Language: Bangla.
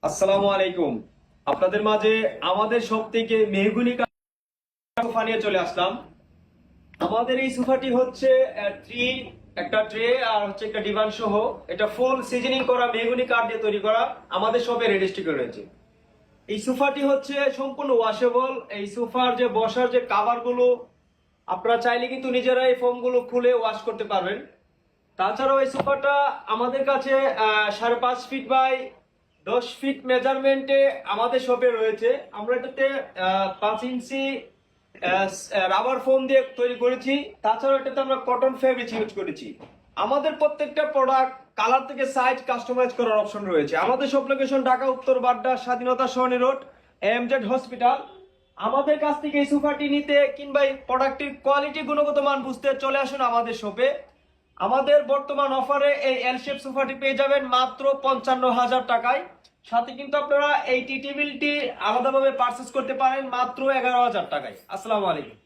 আসসালামু আলাইকুম। আপনাদের মাঝে আমাদের সব থেকে মেহগুনি সোফা নিয়ে চলে আসলাম। আমাদের এই সোফাটি হচ্ছে একটা ট্রে আর হচ্ছে একটা ডিভান সহ। এটা ফুল সিজনিং করা মেহগুনি কাঠ দিয়ে তৈরি করা, আমাদের শপে রেজিস্ট্রি করে রয়েছে। এই সোফাটি হচ্ছে সম্পূর্ণ ওয়াশেবল। এই সোফার যে বসার যে কাভার গুলো আপনারা চাইলে কিন্তু নিজেরা এই ফোম গুলো খুলে ওয়াশ করতে পারবেন। তাছাড়াও এই সোফাটা আমাদের কাছে 5.5 ফিট বাই 10 ফিট মেজারমেন্টে আমাদের শপে রয়েছে। আমরা এটাতে 5 ইঞ্চি রাবার ফোম দিয়ে তৈরি করেছি। তাছাড়াও এটাতে আমরা কটন ফেব্রিক ইউজ করেছি। আমাদের প্রত্যেকটা প্রোডাক্ট কালার থেকে সাইজ কাস্টমাইজ করার অপশন রয়েছে। আমাদের সব লোকেশন ঢাকা উত্তর বাড্ডা স্বাধীনতা সরণি রোড, এমজেড হসপিটাল। আমাদের কাছ থেকে এই সোফাটি নিতে কিংবা এই প্রোডাক্টের কোয়ালিটি গুণগত মান বুঝতে চলে আসুন আমাদের শপে। আমাদের বর্তমান অফারে এই এল শেপ সোফাটি পেয়ে যাবেন মাত্র 55,000 টাকায়। সাথে কিন্তু আপনারা এই টি টেবিলটি আলাদাভাবে পারচেস করতে পারেন মাত্র 11,000 টাকায়। আসসালামু আলাইকুম।